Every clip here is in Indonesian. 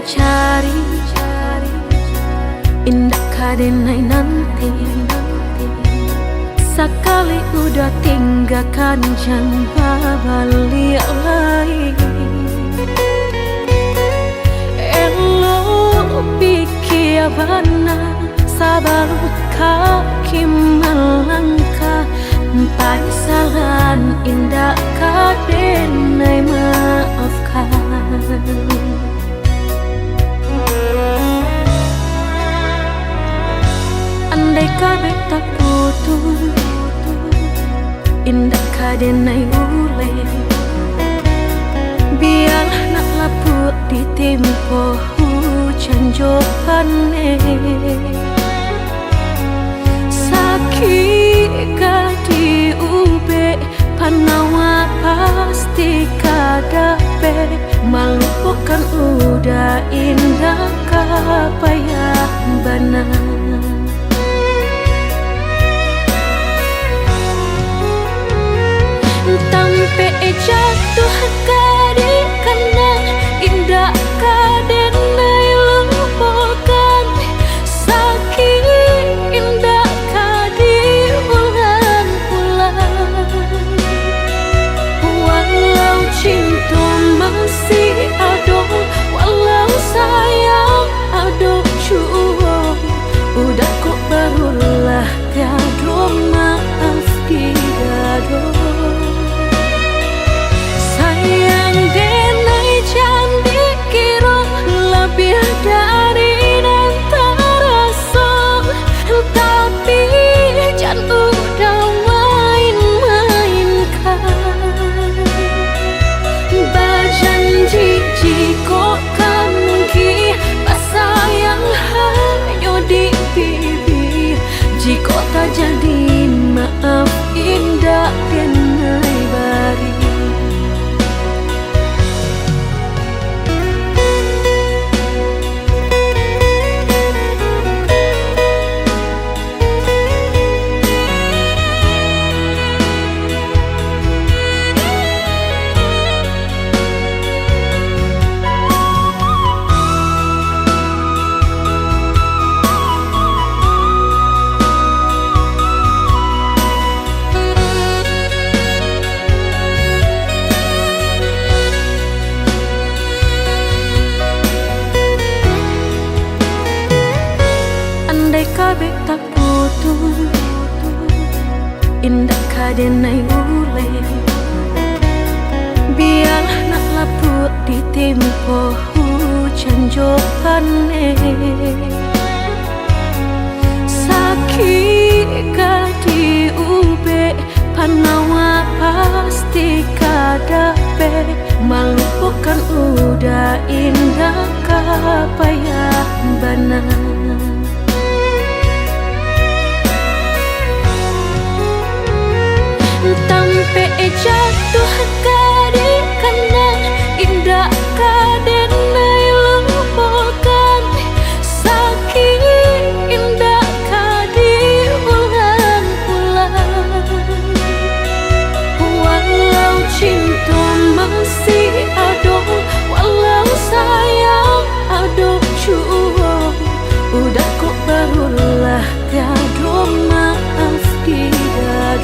mencari indah kadenai nanti. Sekali udah tinggalkan jangan balik lagi. Elo pikir benar sabar kaki melangkah. Paisalan indah kadenai maafkan. Andai kabeh tak putus, indah kadenai ule. Biarlah nak laput di tempo hujan jopane. Sakit di ube panawa pasti kadape. Melupakan udah indah kapayah benar. Tampe jatuh kadi kena indah kadenai lupakan. Sakit indah kadi ulang-ulang. Walau cinta masih ada, walau sayang ada jua, udah kok barulah tiada maaf tidak. Jika tak jadi maaf indah kenai bari. Kabeh tak putus, indah kadenai ule. Biarlah nak laput di tempo hujan jopane. Sakit di ube panawa pasti kadape. Melupakan udah indah kapayah benar. Tampe jatuh kadi kena indah kadenai lupakan. Sakit indah kadi ulang-ulang. Walau cinta masih ada, walau sayang ada jua, udah kok barulah tiada maaf tidak.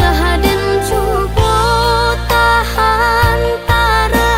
Lah dan cukup tahan tara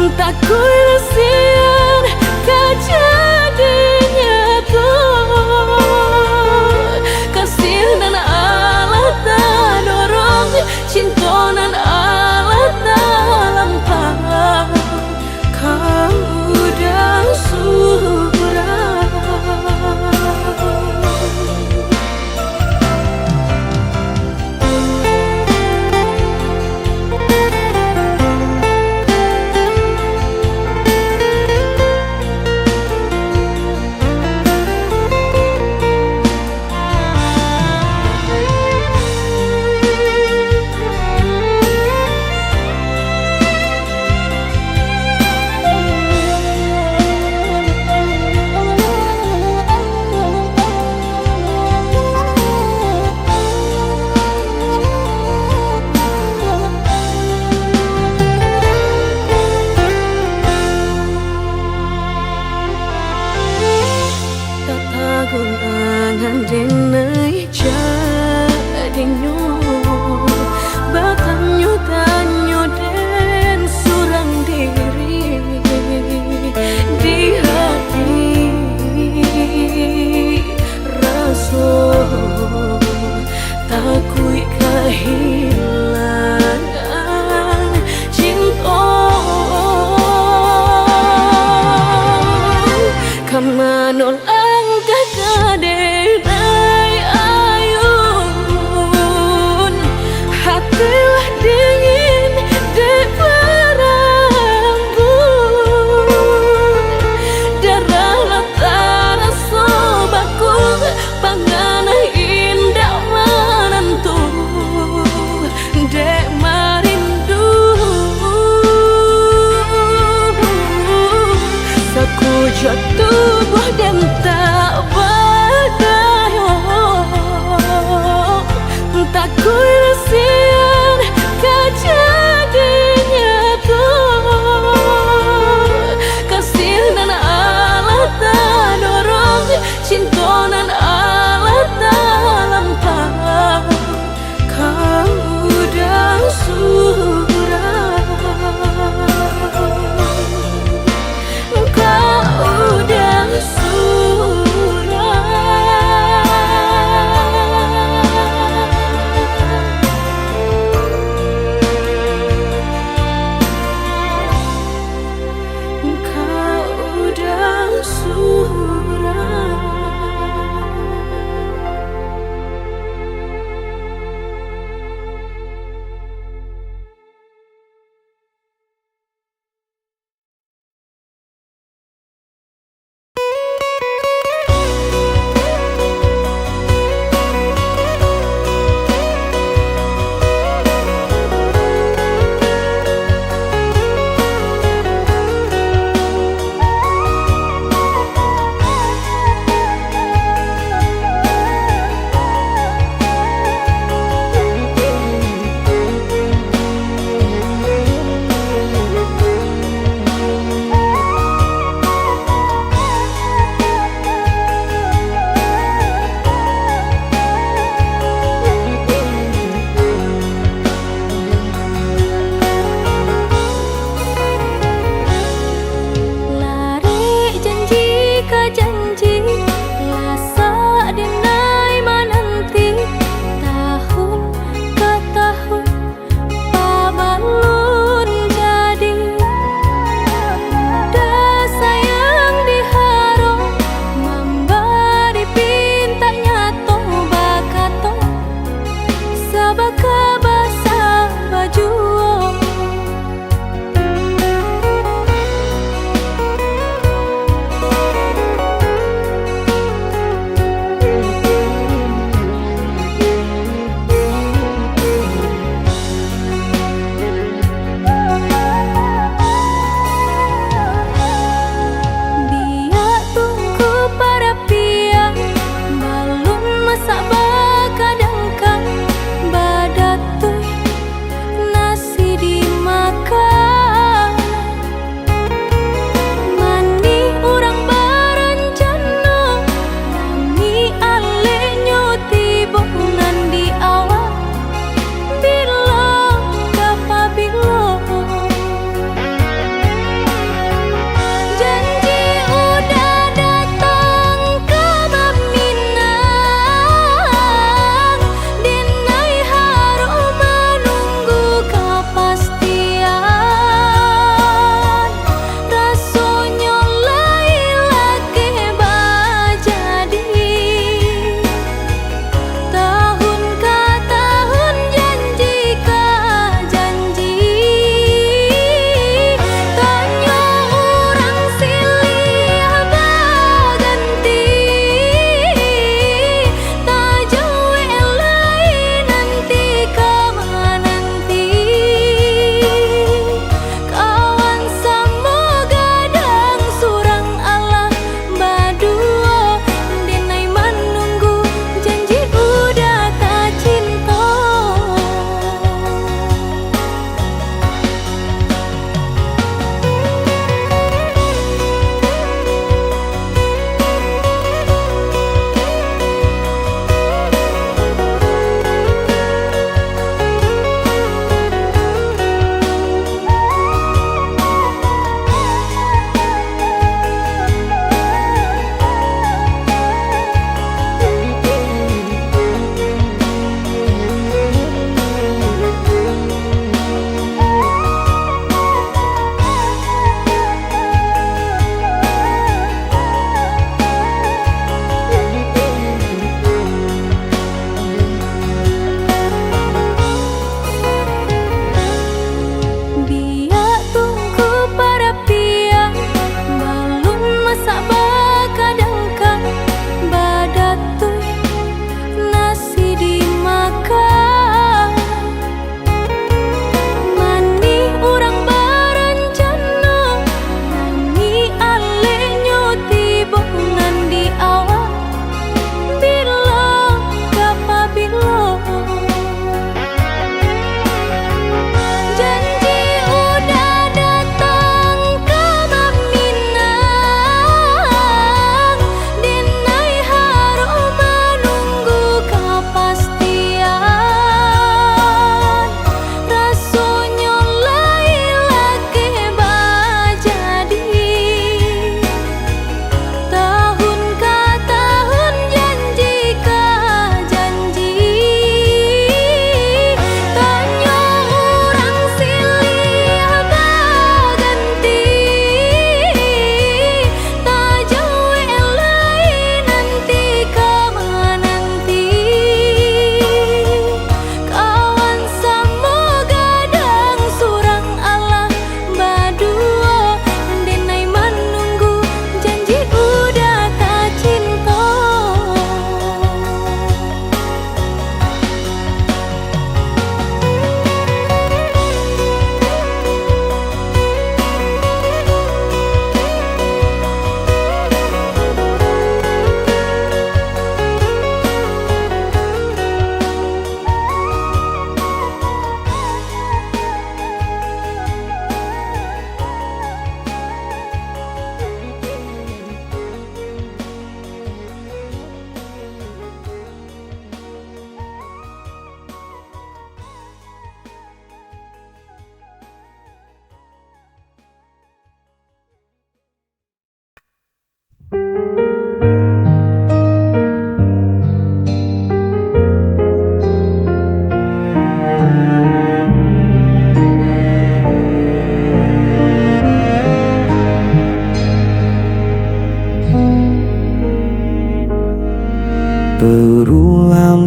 Cintaku sian kejadinya tuh kasih dan Allah tak dorong cinta dan Allah tak lampau kau dah surah.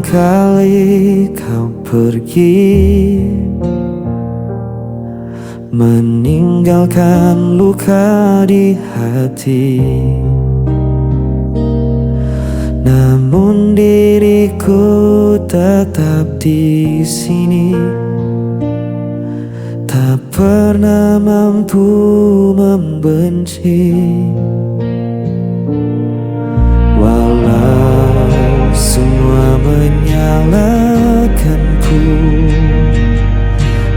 kali kau pergi, meninggalkan luka di hati. Namun diriku tetap di sini, tak pernah mampu membenci. Walau semua menyalahkanku,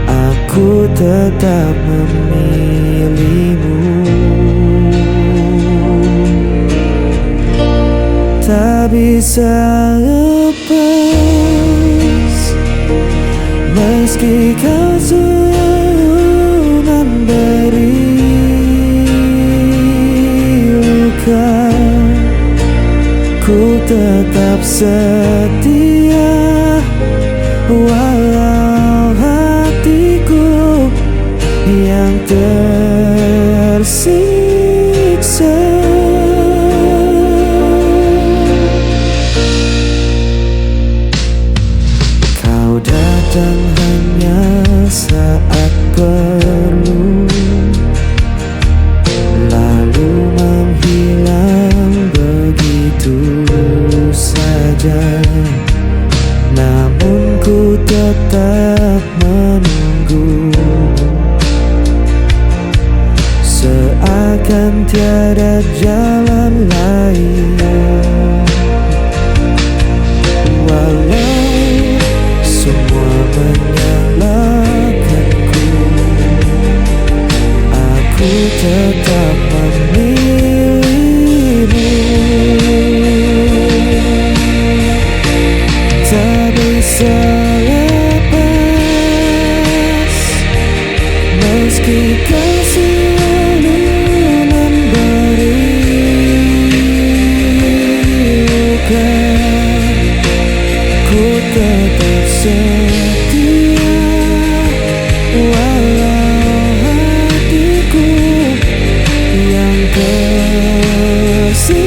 aku tetap memilihmu. Tak bisa lepas, meski kau selalu memberi luka, ku tetap setia. Walau hatiku yang tersiksa. Kau datang hanya saat perlu, lalu menghilang begitu saja. Namun ku tetap menunggu, seakan tiada jalan lain. Walau semua menyalahkanku, aku tetap memilihmu. Tak bisa lepas, meski kau selalu memberi luka, ku tetap setia. Walau hatiku yang tersiksa.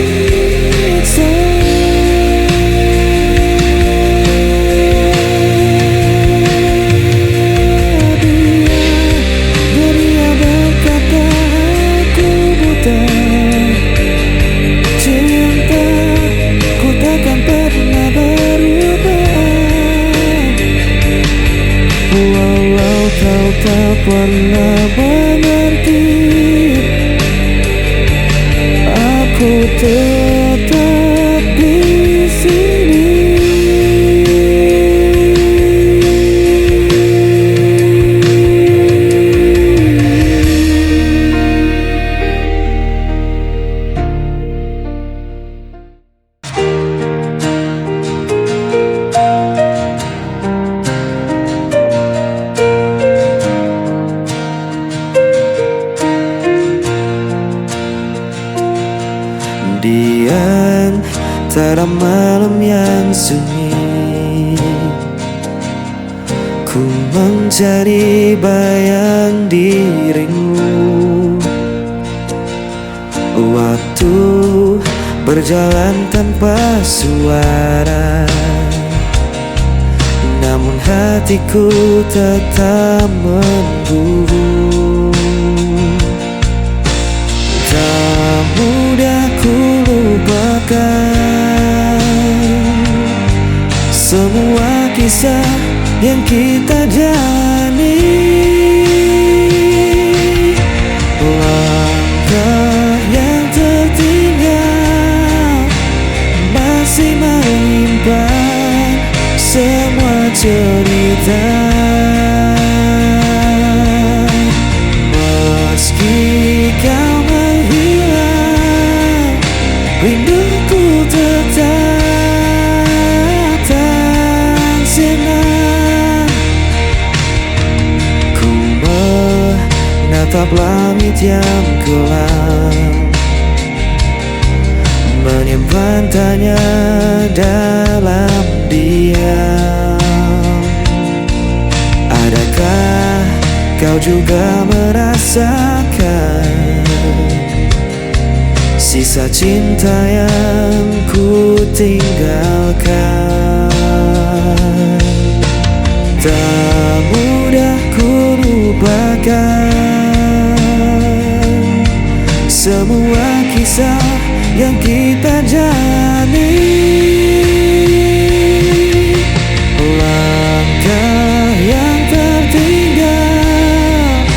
Dia berkata aku buta, cinta ku takkan pernah berubah. Walau kau tak pernah mengerti, aku tetap di sini. Di antara malam yang sunyi, ku mencari bayang dirimu. Waktu berjalan tanpa suara, namun hatiku tetap memburu. Tak mudah ku lupakan semua kisah yang kita jalani. Langkah yang tertinggal masih menyimpan semua cerita. Meski kau menghilang, rinduku tetap tak senang. Ku menatap langit yang kelam, menyimpan tanya dalam diam. Adakah kau juga merasakan sisa cinta yang ku tinggalkan? semua kisah yang kita jalani. Langkah yang tertinggal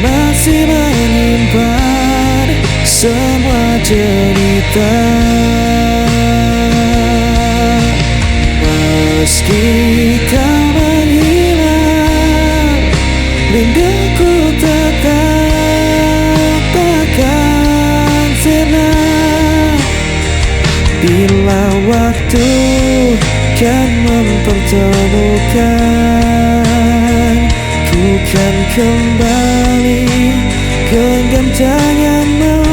masih menyimpan semua cerita. Meski kau menghilang, rinduku tetap takkan sirna. Bila waktu kan mempertemukan, ku kan kembali genggam tanganmu.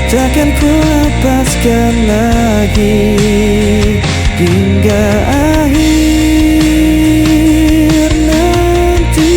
Takkan ku lepaskan lagi hingga akhir nanti.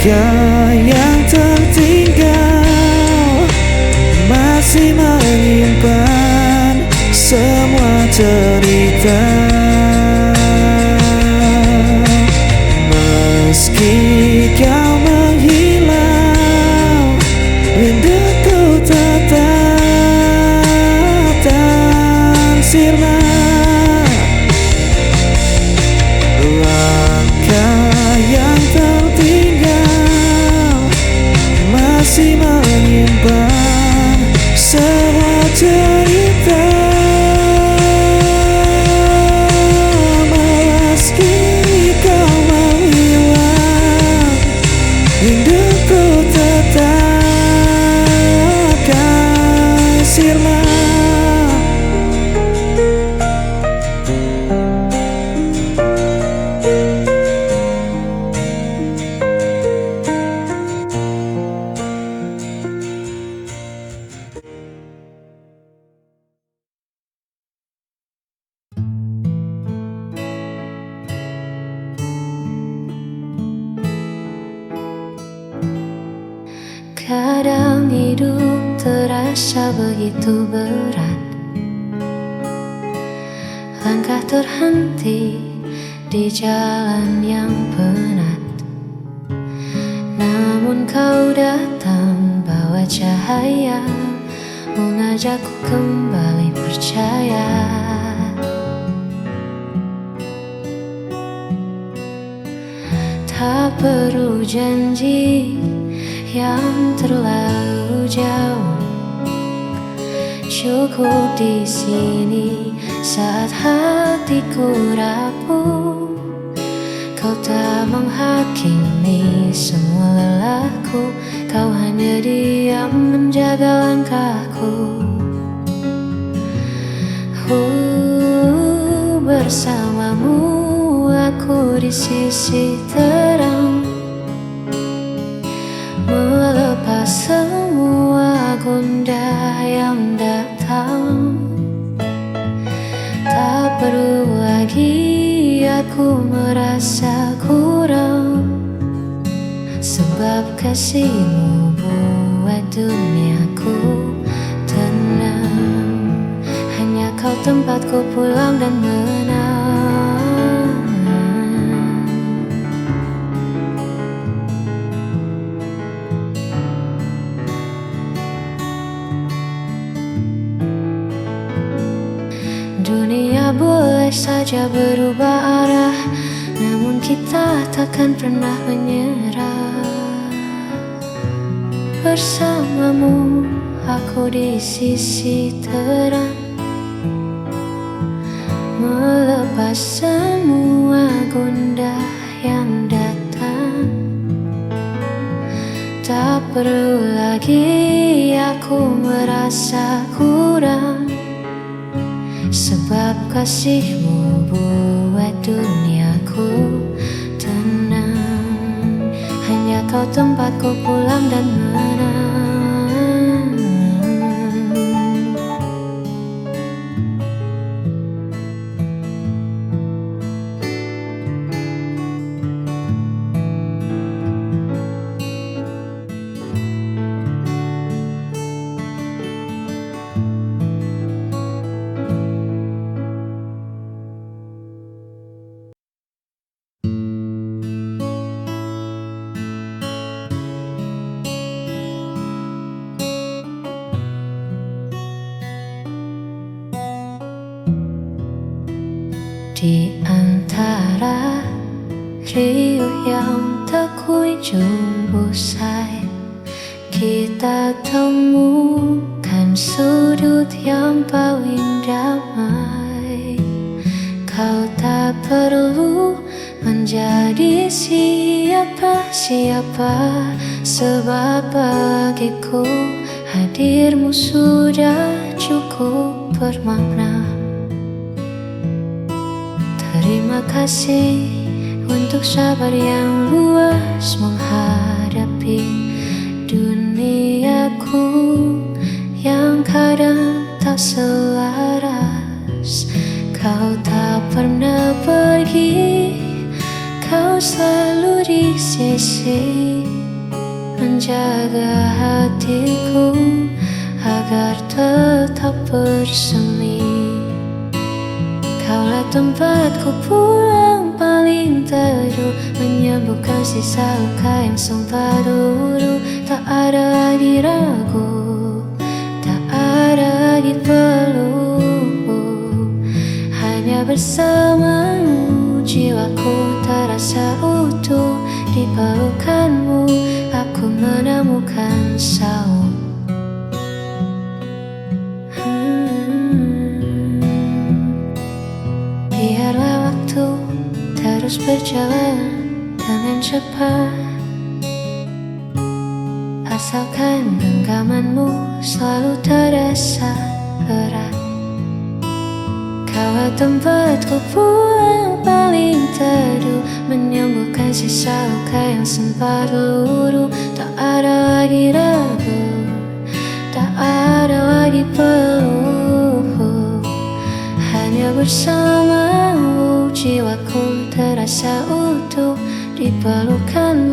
Langkah yang tertinggal masih menyimpan semua cerita. Meski kau menghilang, rinduku tetap tak sirna. Langkah yang tertinggal masih menyimpan semua cerita. Meski kau menghilang, rinduku tetap kan sirna. Kadang hidup terasa begitu berat, langkah terhenti di jalan yang penat. Namun kau datang bawa cahaya, mengajakku kembali percaya. Tak perlu janji yang terlalu jauh, cukup di sini saat hatiku rapuh. Kau tak menghakimi semua lelahku, kau hanya diam menjaga langkahku. Bersamamu aku di sisi terang, melepas semua gundah yang datang. Tak perlu lagi aku merasa kurang, sebab kasihmu buat duniaku tenang. Hanya kau tempatku pulang dan menang. Dunia boleh saja berubah arah, namun kita takkan pernah menyerah. Bersamamu aku di sisi terang, melepas semua gundah yang datang. Tak perlu lagi aku merasa kurang, sebab kasihmu buat duniaku tenang. kau tempatku pulang dan menang. Di antara riuh yang tak kunjung usai, kita temukan sudut yang paling damai. Kau tak perlu menjadi siapa-siapa, sebab bagiku hadirmu sudah cukup bermakna. Terima kasih untuk sabar yang luas menghadapi duniaku yang kadang tak selaras. Kau tak pernah pergi, kau selalu di sisi, menjaga hatiku agar tetap bersemi. Kaulah tempatku pulang paling teduh, menyembuhkan sisa luka yang sempat dulu. Tak ada lagi ragu, tak ada lagi peluk. Hanya bersamamu jiwaku terasa utuh. Di pelukanmu aku menemukan saut. Biarlah waktu terus berjalan dengan cepat, asalkan genggamanmu selalu terasa erat. Kaulah tempatku pulang paling teduh, menyembuhkan sisa luka yang sempat luruh. Tak ada lagi ragu, tak ada lagi peluk. Hanya bersamamu jiwaku terasa utuh. Di pelukanmu